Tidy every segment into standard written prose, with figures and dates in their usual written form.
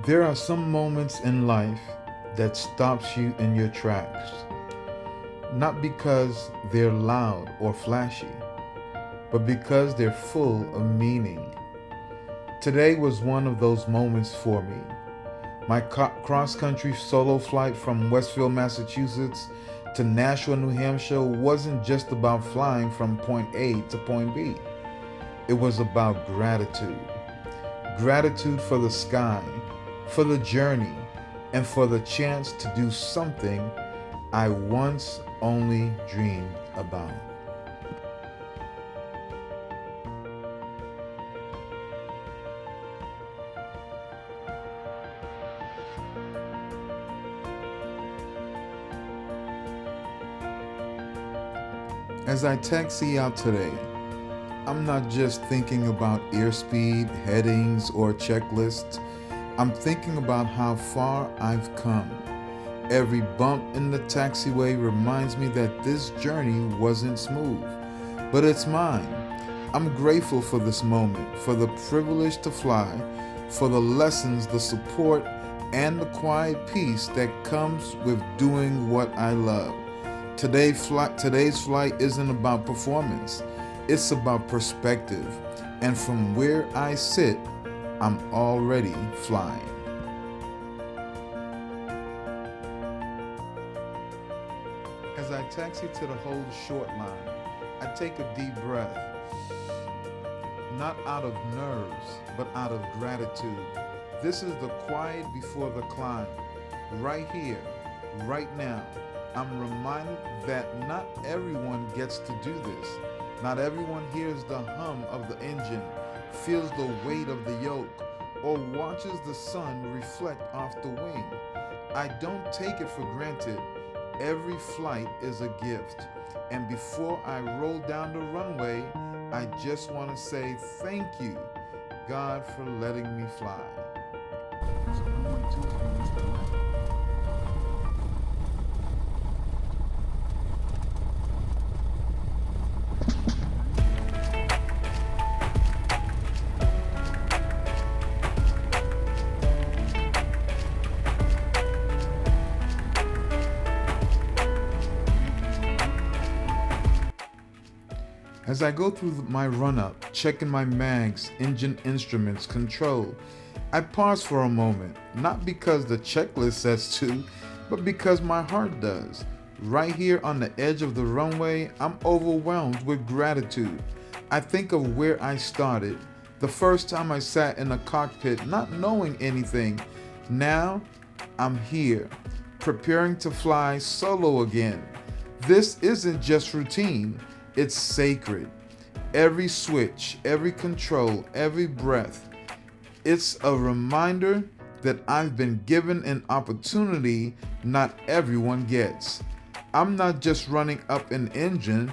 There are some moments in life that stops you in your tracks, not because they're loud or flashy, but because they're full of meaning. Today was one of those moments for me. My cross-country solo flight from Westfield, Massachusetts to Nashua, New Hampshire wasn't just about flying from point A to point B. It was about gratitude. Gratitude for the sky, for the journey, and for the chance to do something I once only dreamed about. As I taxi out today, I'm not just thinking about airspeed, headings, or checklists. I'm thinking about how far I've come. Every bump in the taxiway reminds me that this journey wasn't smooth, but it's mine. I'm grateful for this moment, for the privilege to fly, for the lessons, the support, and the quiet peace that comes with doing what I love. Today's flight isn't about performance. It's about perspective. And from where I sit, I'm already flying. As I taxi to the hold short line, I take a deep breath. Not out of nerves, but out of gratitude. This is the quiet before the climb. Right here, right now. I'm reminded that not everyone gets to do this. Not everyone hears the hum of the engine, feels the weight of the yoke, or watches the sun reflect off the wing. I don't take it for granted. Every flight is a gift. And before I roll down the runway, I just want to say thank you, God, for letting me fly. As I go through my run-up, checking my mags, engine instruments, control, I pause for a moment, not because the checklist says to, but because my heart does. Right here on the edge of the runway, I'm overwhelmed with gratitude. I think of where I started, the first time I sat in a cockpit not knowing anything. Now, I'm here, preparing to fly solo again. This isn't just routine. It's sacred. Every switch, every control, every breath. It's a reminder that I've been given an opportunity not everyone gets. I'm not just running up an engine,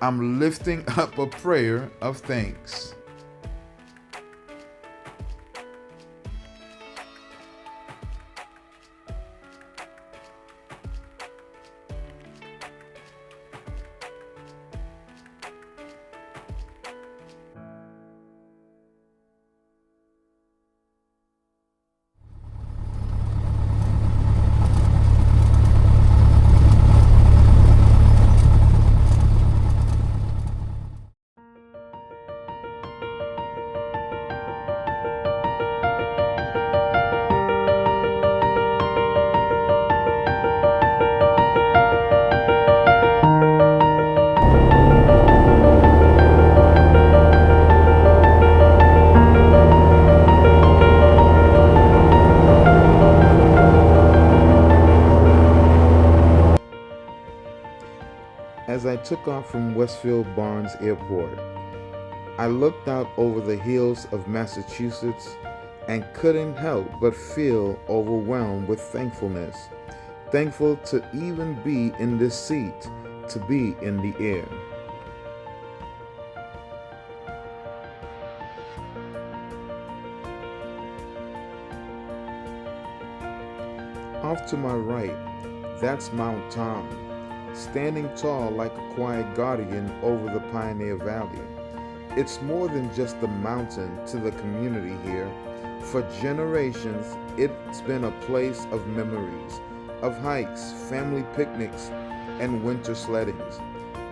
I'm lifting up a prayer of thanks. As I took off from Westfield Barnes Airport, I looked out over the hills of Massachusetts and couldn't help but feel overwhelmed with thankfulness. Thankful to even be in this seat, to be in the air. Off to my right, that's Mount Tom, standing tall like a quiet guardian over the Pioneer Valley. It's more than just a mountain to the community here. For generations, it's been a place of memories, of hikes, family picnics, and winter sleddings.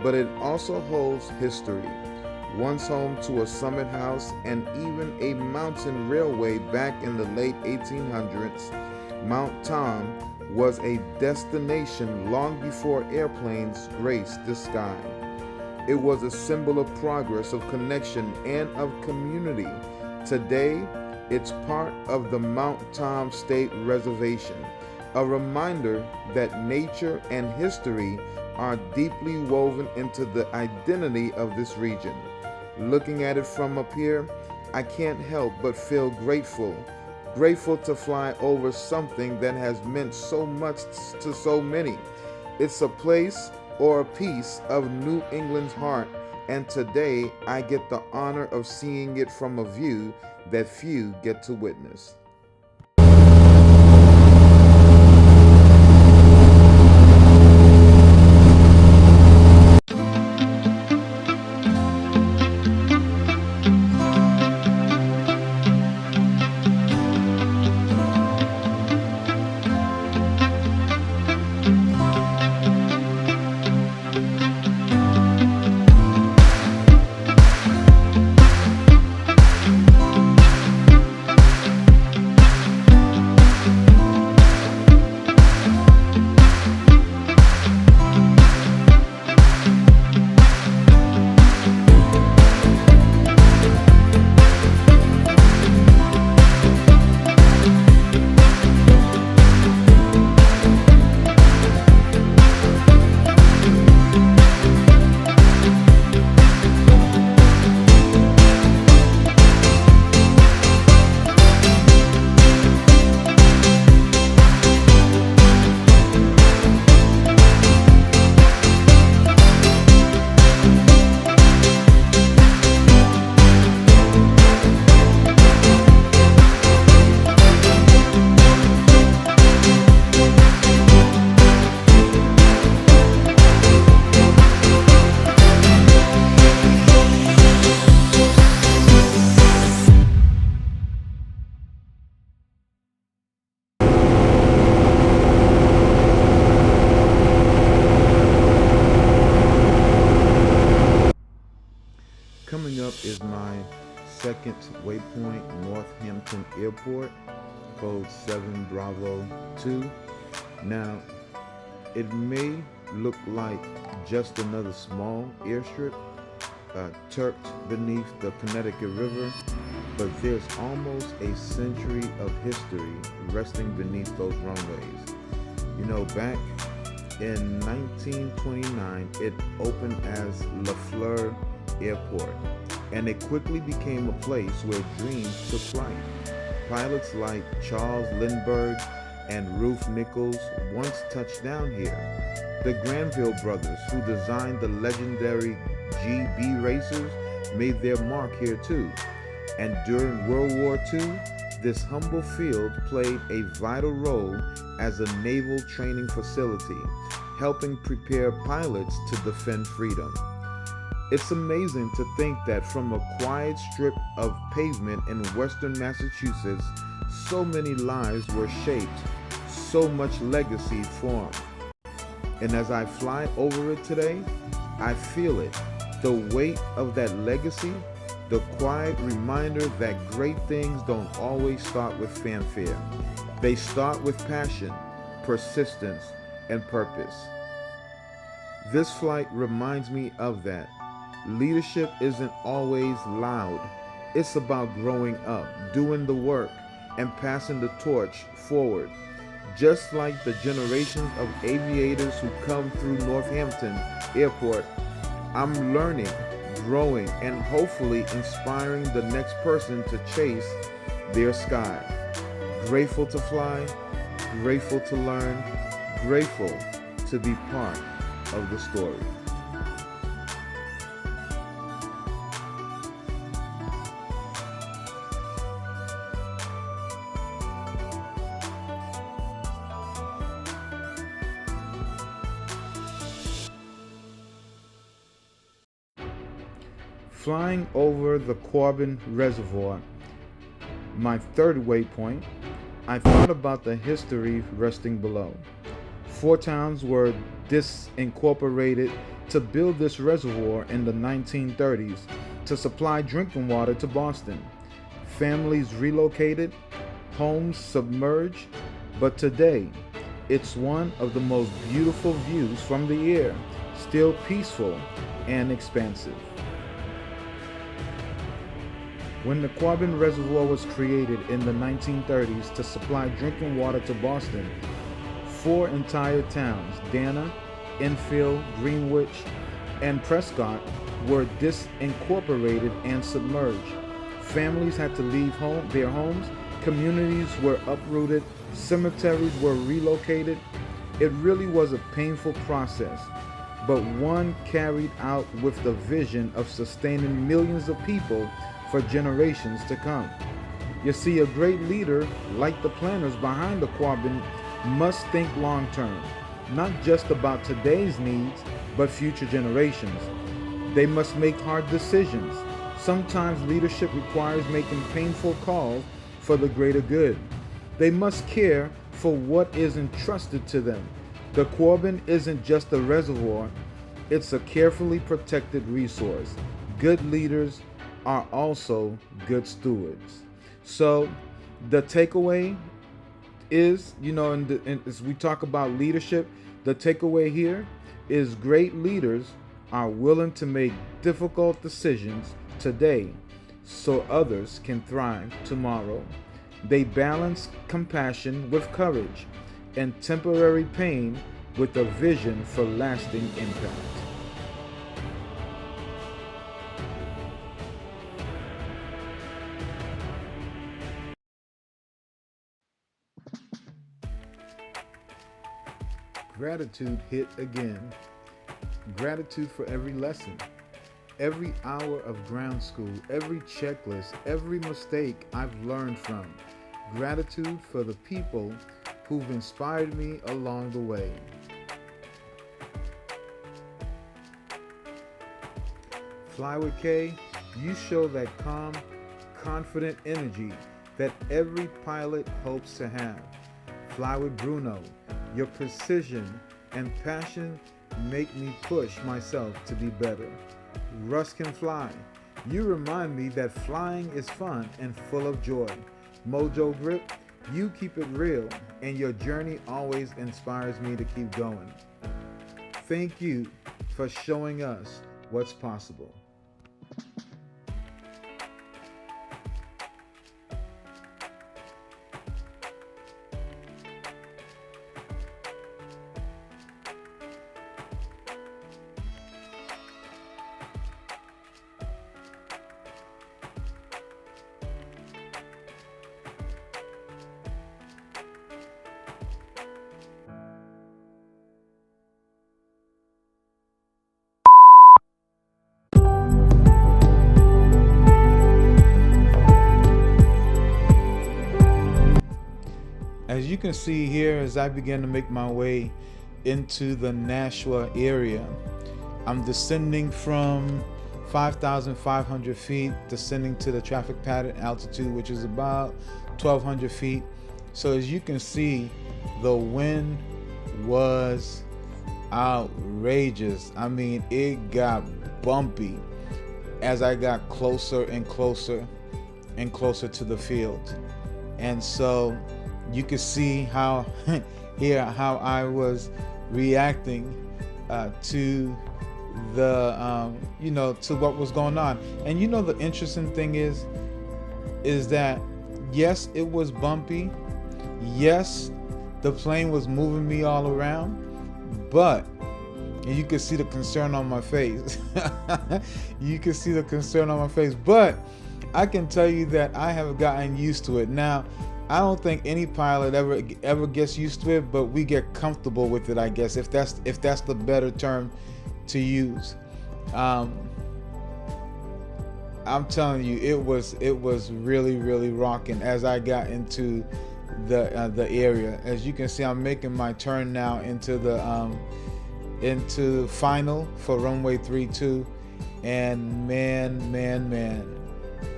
But it also holds history. Once home to a summit house and even a mountain railway back in the late 1800s, Mount Tom was a destination long before airplanes graced the sky. It was a symbol of progress, of connection, and of community. Today, it's part of the Mount Tom State Reservation, a reminder that nature and history are deeply woven into the identity of this region. Looking at it from up here, I can't help but feel grateful. Grateful to fly over something that has meant so much to so many. It's a place or a piece of New England's heart, and today I get the honor of seeing it from a view that few get to witness. Coming up is my second waypoint, Northampton Airport, code 7 Bravo 2. Now, it may look like just another small airstrip tucked beneath the Connecticut River, but there's almost a century of history resting beneath those runways. You know, back in 1929, it opened as LaFleur Airport, and it quickly became a place where dreams took flight. Pilots like Charles Lindbergh and Ruth Nichols once touched down here. The Granville brothers, who designed the legendary GB racers, made their mark here too. And during World War II, this humble field played a vital role as a naval training facility, helping prepare pilots to defend freedom. It's amazing to think that from a quiet strip of pavement in western Massachusetts, so many lives were shaped, so much legacy formed. And as I fly over it today, I feel it, the weight of that legacy, the quiet reminder that great things don't always start with fanfare. They start with passion, persistence, and purpose. This flight reminds me of that. Leadership isn't always loud. It's about growing up, doing the work, and passing the torch forward. Just like the generations of aviators who come through Northampton Airport, I'm learning, growing, and hopefully inspiring the next person to chase their sky. Grateful to fly, grateful to learn, grateful to be part of the story. Flying over the Quabbin Reservoir my third waypoint, I thought about the history resting below. 4 towns were disincorporated to build this reservoir in the 1930s to supply drinking water to Boston. Families relocated, homes submerged, but today it's one of the most beautiful views from the air, still peaceful and expansive. When the Quabbin Reservoir was created in the 1930s to supply drinking water to Boston, 4 entire towns, Dana, Enfield, Greenwich, and Prescott, were disincorporated and submerged. Families had to leave their homes, communities were uprooted, cemeteries were relocated. It really was a painful process, but one carried out with the vision of sustaining millions of people for generations to come. You see, a great leader, like the planners behind the Quabbin, must think long term, not just about today's needs, but future generations. They must make hard decisions. Sometimes leadership requires making painful calls for the greater good. They must care for what is entrusted to them. The Quabbin isn't just a reservoir, it's a carefully protected resource. Good leaders are also good stewards. So the takeaway is, as we talk about leadership, the takeaway here is great leaders are willing to make difficult decisions today so others can thrive tomorrow. They balance compassion with courage and temporary pain with a vision for lasting impact. Gratitude hit again. Gratitude for every lesson, every hour of ground school, every checklist, every mistake I've learned from. Gratitude for the people who've inspired me along the way. Fly with K, you show that calm, confident energy that every pilot hopes to have. Fly with Bruno, your precision and passion make me push myself to be better. Russ can fly. You remind me that flying is fun and full of joy. Mojo Grip, you keep it real, and your journey always inspires me to keep going. Thank you for showing us what's possible. As you can see here, as I begin to make my way into the Nashua area, I'm descending from 5,500 feet, descending to the traffic pattern altitude, which is about 1,200 feet. So as you can see, the wind was outrageous. I mean, it got bumpy as I got closer and closer and closer to the field. And so you can see how how I was reacting to the to what was going on. And the interesting thing is that yes, it was bumpy. Yes, the plane was moving me all around, but and you can see the concern on my face. You can see the concern on my face, but I can tell you that I have gotten used to it. Now, I don't think any pilot ever gets used to it, but we get comfortable with it, I guess, if that's the better term to use. I'm telling you, it was really, really rocking as I got into the area. As you can see, I'm making my turn now into final for runway 32, and man,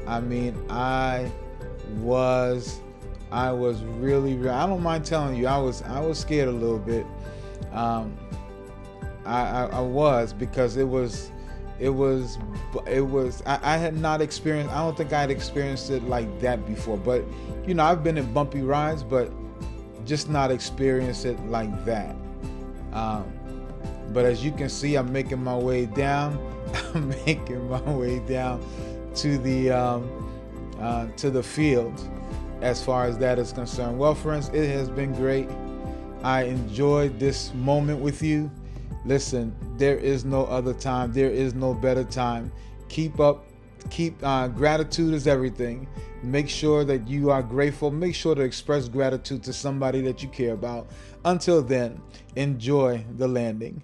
I mean, I was, I was really, I don't mind telling you, I was scared a little bit. I was, because I had not experienced, I don't think I had experienced it like that before. But I've been in bumpy rides, but just not experienced it like that. But as you can see, I'm making my way down. I'm making my way down to the field as far as that is concerned. Well, friends, it has been great. I enjoyed this moment with you. Listen, there is no other time. There is no better time. Keep gratitude is everything. Make sure that you are grateful. Make sure to express gratitude to somebody that you care about. Until then, enjoy the landing.